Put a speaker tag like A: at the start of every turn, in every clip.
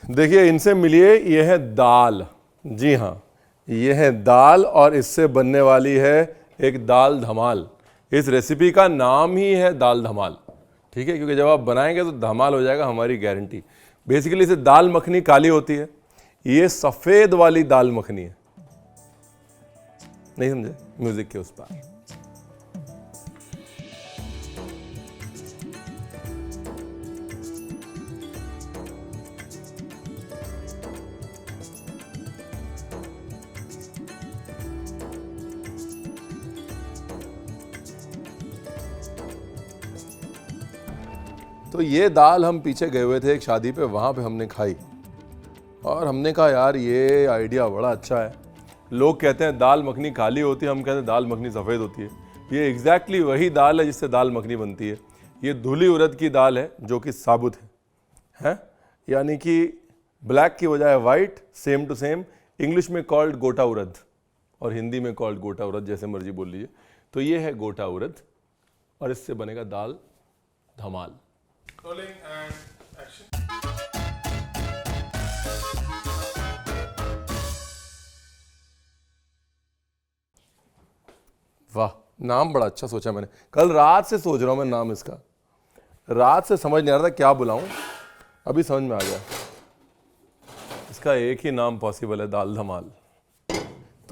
A: देखिए इनसे मिलिए, ये है दाल। जी हाँ, ये है दाल और इससे बनने वाली है एक दाल धमाल। इस रेसिपी का नाम ही है दाल धमाल, ठीक है, क्योंकि जब आप बनाएंगे तो धमाल हो जाएगा, हमारी गारंटी। बेसिकली इसे दाल मखनी काली होती है, ये सफ़ेद वाली दाल मखनी है। नहीं समझे? म्यूजिक के उस पार। तो ये दाल हम पीछे गए हुए थे एक शादी पे, वहाँ पे हमने खाई और हमने कहा यार ये आइडिया बड़ा अच्छा है। लोग कहते हैं दाल मखनी काली होती है, हम कहते हैं दाल मखनी सफ़ेद होती है। ये एग्जैक्टली वही दाल है जिससे दाल मखनी बनती है। ये धुली उड़द की दाल है जो कि साबुत है, यानी कि ब्लैक की बजाय white, same to same. English में कॉल्ड गोटा उड़द और हिंदी में कॉल्ड गोटा उड़द, जैसे मर्जी बोल लीजिए। तो ये है गोटा उड़द और इससे बनेगा दाल धमाल।
B: Rolling and action.
A: वाह, नाम बड़ा अच्छा सोचा मैंने। कल रात से सोच रहा हूँ मैं नाम इसका, रात से समझ नहीं आ रहा था क्या बुलाऊं, अभी समझ में आ गया। इसका एक ही नाम पॉसिबल है, दाल धमाल।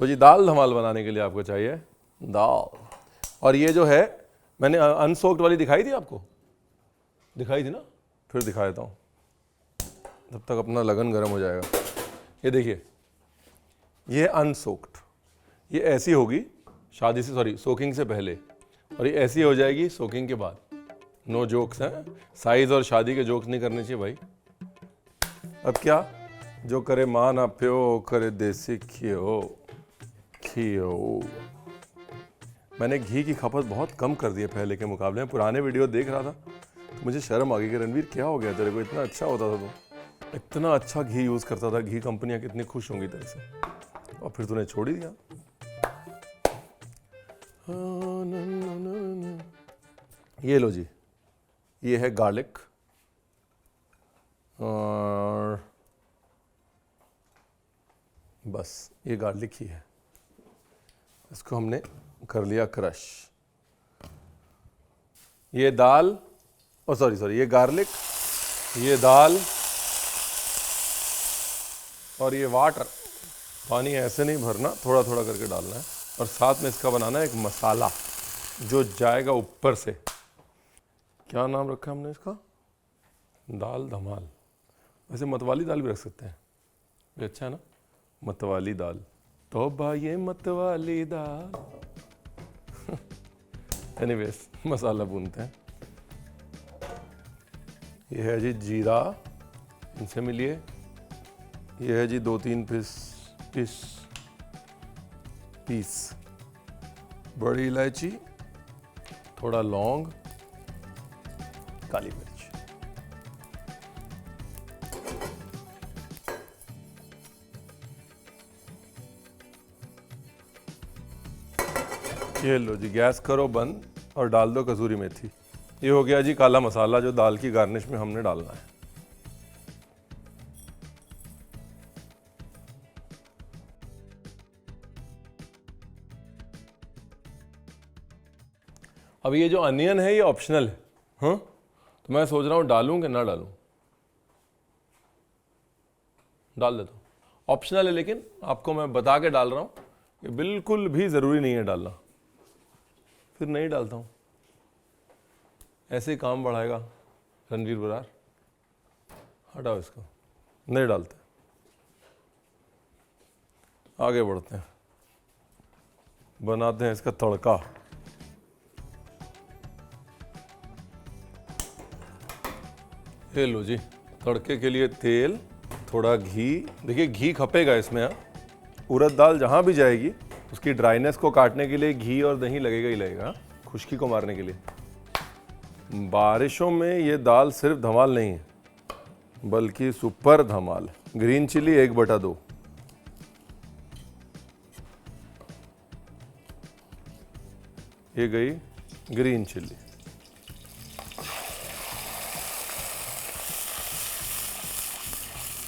A: तो जी दाल धमाल बनाने के लिए आपको चाहिए दाल, और ये जो है मैंने अनसोक्ड वाली दिखाई थी आपको, दिखाई थी ना, फिर दिखा देता हूँ तब तक अपना लगन गर्म हो जाएगा। ये देखिए, ये अनसोक्ड, ये ऐसी होगी शादी से, सॉरी सोकिंग से पहले, और ये ऐसी हो जाएगी सोकिंग के बाद। नो जोक्स हैं, साइज और शादी के जोक्स नहीं करने चाहिए भाई। अब क्या, जो करे मां ना प्यो, करे देसी घियो घियो। मैंने घी की खपत बहुत कम कर दी है पहले के मुकाबले में। पुराने वीडियो देख रहा था तो मुझे शर्म आ गई कि रणवीर क्या हो गया तेरे को, इतना अच्छा होता था तो, इतना अच्छा घी यूज़ करता था, घी कंपनियां कितनी खुश होंगी तेरे से, और फिर तूने छोड़ ही दिया। ये लो जी, ये है गार्लिक, और बस ये गार्लिक ही है, इसको हमने कर लिया क्रश। ये दाल, ओ सॉरी ये गार्लिक, ये दाल और ये वाटर। पानी ऐसे नहीं भरना, थोड़ा थोड़ा करके डालना है, और साथ में इसका बनाना है एक मसाला जो जाएगा ऊपर से। क्या नाम रखा हमने इसका? दाल धमाल। वैसे मतवाली दाल भी रख सकते हैं, ये अच्छा है ना, मतवाली दाल। तो भाई ये मतवाली दाल। एनीवेज, मसाला भूनते हैं। ये है जी जीरा, इनसे मिलिए। ये है जी 2-3 पीस बड़ी इलायची, थोड़ा लौंग, काली मिर्च। ये लो जी, गैस करो बंद और डाल दो कसूरी मेथी। ये हो गया जी काला मसाला जो दाल की गार्निश में हमने डालना है। अब ये जो अनियन है ये ऑप्शनल है, हाँ, तो मैं सोच रहा हूँ डालूं कि ना डालूं। डाल देता हूँ, ऑप्शनल है, लेकिन आपको मैं बता के डाल रहा हूँ कि बिल्कुल भी ज़रूरी नहीं है डालना। फिर नहीं डालता हूँ, ऐसे ही काम बढ़ाएगा रणवीर बरार। हटाओ इसको, नहीं डालते, आगे बढ़ते हैं, बनाते हैं इसका तड़का। ये लो जी, तड़के के लिए तेल, थोड़ा घी। देखिए घी खपेगा इसमें, हाँ, उड़द दाल जहाँ भी जाएगी उसकी ड्राइनेस को काटने के लिए घी और दही लगेगा ही लगेगा, खुश्की को मारने के लिए। बारिशों में ये दाल सिर्फ धमाल नहीं है, बल्कि सुपर धमाल। ग्रीन चिली 1/2, ये गई ग्रीन चिली।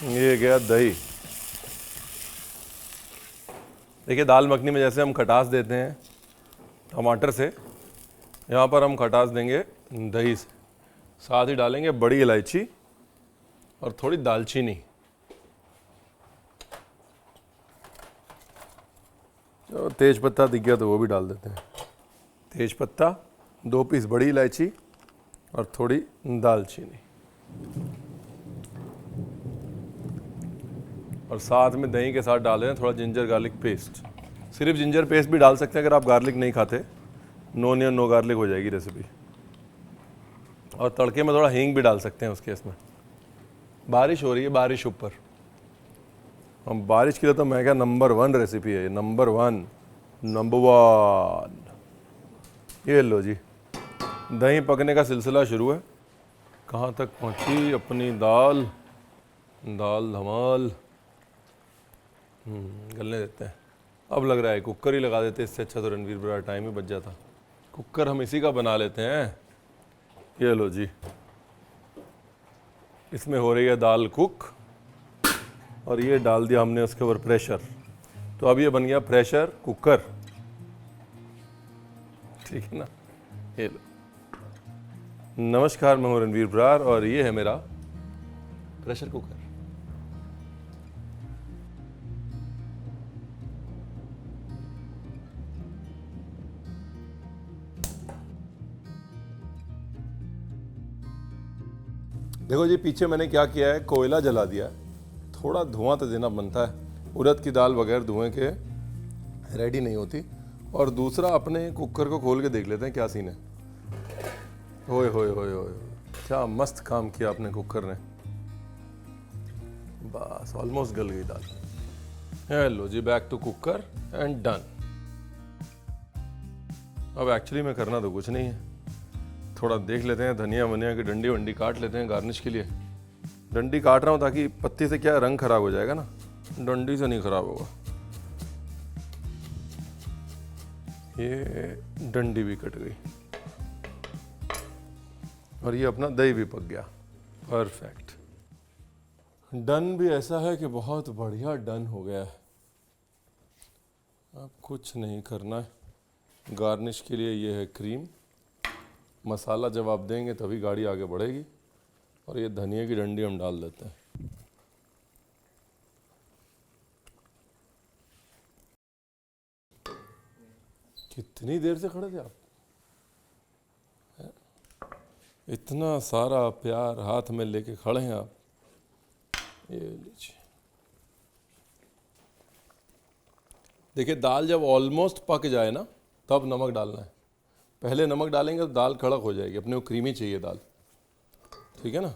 A: ये गया दही। देखिए दाल मखनी में जैसे हम खटास देते हैं टमाटर से, यहाँ पर हम खटास देंगे दही से। साथ ही डालेंगे बड़ी इलायची और थोड़ी दालचीनी। तो तेज पत्ता दिख गया तो वो भी डाल देते हैं। तेज पत्ता, 2 पीस बड़ी इलायची और थोड़ी दालचीनी, और साथ में दही के साथ डाल दें थोड़ा जिंजर गार्लिक पेस्ट। सिर्फ जिंजर पेस्ट भी डाल सकते हैं अगर आप गार्लिक नहीं खाते। नो ऑनियन नो गार्लिक हो जाएगी रेसिपी। और तड़के में थोड़ा हींग भी डाल सकते हैं उसके इसमें। बारिश हो रही है, बारिश ऊपर। हम बारिश के लिए तो मैं क्या नंबर 1 रेसिपी है, नंबर 1। ये लो जी, दही पकने का सिलसिला शुरू है। कहाँ तक पहुँची अपनी दाल? दाल धमाल। गलने देते हैं। अब लग रहा है कुकर ही लगा देते, इससे अच्छा तो रणवीर बरार टाइम ही बच जाता। कुकर हम इसी का बना लेते हैं। ये लो जी, इसमें हो रही है दाल कुक, और ये डाल दिया हमने उसके ऊपर प्रेशर। तो अब ये बन गया प्रेशर कुकर, ठीक है ना। ये लो। नमस्कार, मैं हूं रणवीर बरार और ये है मेरा प्रेशर कुकर। देखो जी, पीछे मैंने क्या किया है, कोयला जला दिया है। थोड़ा धुआं तो देना बनता है, उड़द की दाल बगैर धुएं के रेडी नहीं होती। और दूसरा, अपने कुकर को खोल के देख लेते हैं क्या सीन है। ओए होए होए होए, क्या मस्त काम किया अपने कुकर ने। बस ऑलमोस्ट गल गई दाल। हेलो जी, back to cooker and done. अब एक्चुअली में करना तो कुछ नहीं है, थोड़ा देख लेते हैं, धनिया वनिया की डंडी वंडी काट लेते हैं गार्निश के लिए। डंडी काट रहा हूँ ताकि पत्ती से क्या रंग खराब हो जाएगा ना, डंडी से नहीं खराब होगा। ये डंडी भी कट गई और ये अपना दही भी पक गया। परफेक्ट। डन भी ऐसा है कि बहुत बढ़िया डन हो गया है। अब कुछ नहीं करना है। गार्निश के लिए ये है क्रीम। मसाला जब आप देंगे तभी गाड़ी आगे बढ़ेगी। और ये धनिया की डंडी हम डाल देते हैं। कितनी देर से खड़े थे आप? इतना सारा प्यार हाथ में लेके खड़े हैं आप। ये लीजिए। देखिए, दाल जब ऑलमोस्ट पक जाए ना तब नमक डालना है। पहले नमक डालेंगे तो दाल कड़क हो जाएगी, अपने को क्रीमी चाहिए दाल, ठीक है ना।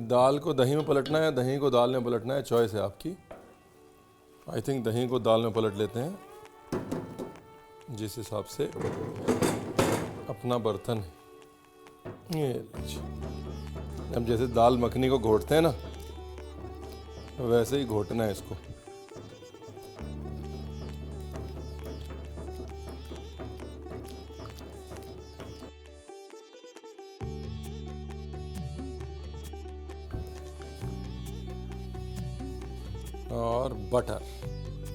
A: दाल को दही में पलटना है, दही को दाल में पलटना है, चॉइस है आपकी। आई थिंक दही को दाल में पलट लेते हैं, जिस हिसाब से अपना बर्तन है। ये लीजिए। अब जैसे दाल मखनी को घोटते हैं ना, वैसे ही घोटना है इसको। और butter,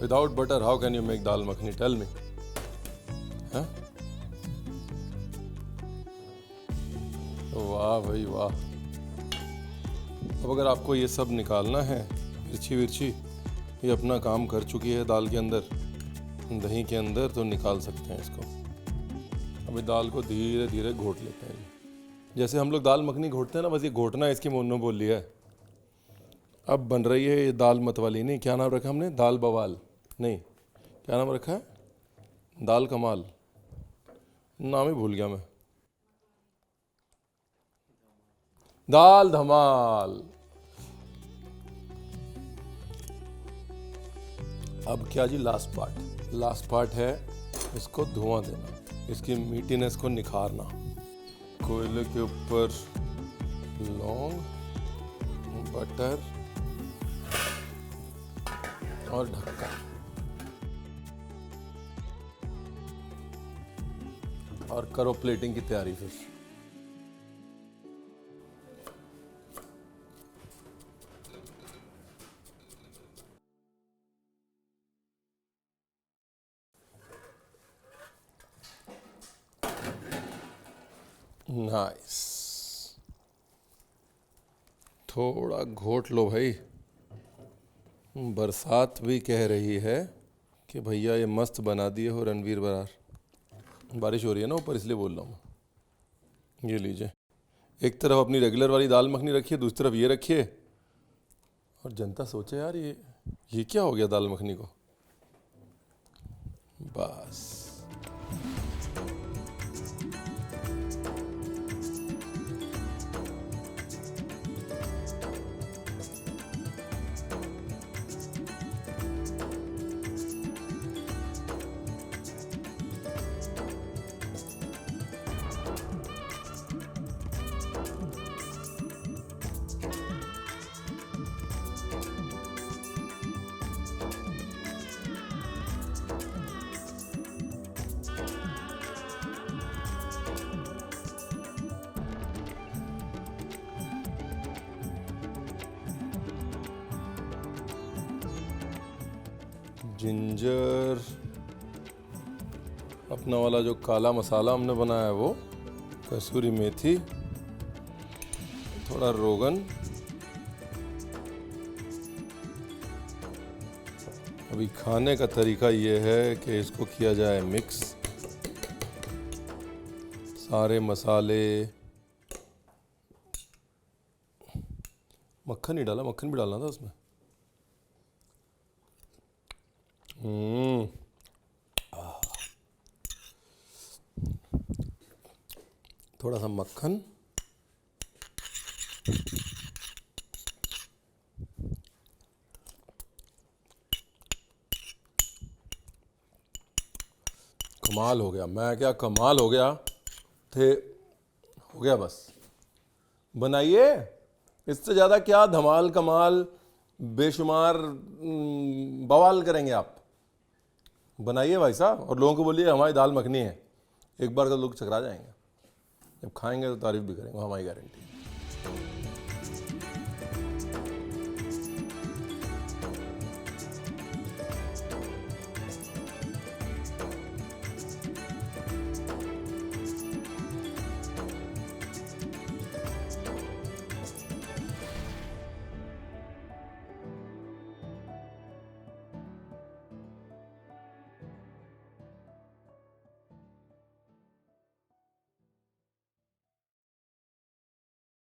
A: without butter how can you make dal makhani, tell me. वाह भाई वाह। अब अगर आपको ये सब निकालना है, मिर्ची विर्ची ये अपना काम कर चुकी है दाल के अंदर, दही के अंदर, तो निकाल सकते हैं इसको। अभी दाल को धीरे धीरे घोट लेते हैं। जैसे हम लोग दाल मखनी घोटते हैं ना, बस ये घोटना है, इसकी मोनो बोली है। अब बन रही है ये दाल मतवाली, नहीं क्या नाम रखा हमने, दाल बवाल नहीं, क्या नाम रखा है, दाल कमाल, नाम ही भूल गया मैं। दाल धमाल। अब क्या जी, लास्ट पार्ट है इसको धुआं देना, इसकी मीठीनेस को निखारना। कोयले के ऊपर लौंग, बटर और ढक्कन, और करो प्लेटिंग की तैयारी फिर। नाइस। थोड़ा घोट लो भाई। बरसात भी कह रही है कि भैया ये मस्त बना दिए हो रणवीर बरार। बारिश हो रही है ना ऊपर, इसलिए बोल रहा हूँ। ये लीजिए, एक तरफ अपनी रेगुलर वाली दाल मखनी रखिए, दूसरी तरफ ये रखिए, और जनता सोचे यार ये क्या हो गया दाल मखनी को। बस। जिंजर, अपना वाला जो काला मसाला हमने बनाया है वो, कसूरी मेथी, थोड़ा रोगन। अभी खाने का तरीका ये है कि इसको किया जाए मिक्स, सारे मसाले। मक्खन नहीं डाला, मक्खन भी डालना था उसमें। थोड़ा सा मक्खन, कमाल हो गया। मैं क्या कमाल हो गया थे, हो गया बस। बनाइए, इससे ज़्यादा क्या धमाल कमाल बेशुमार बवाल करेंगे आप। बनाइए भाई साहब, और लोगों को बोलिए हमारी दाल मखनी है। एक बार तो लोग चकरा जाएंगे, जब खाएंगे तो तारीफ भी करेंगे, हमारी गारंटी।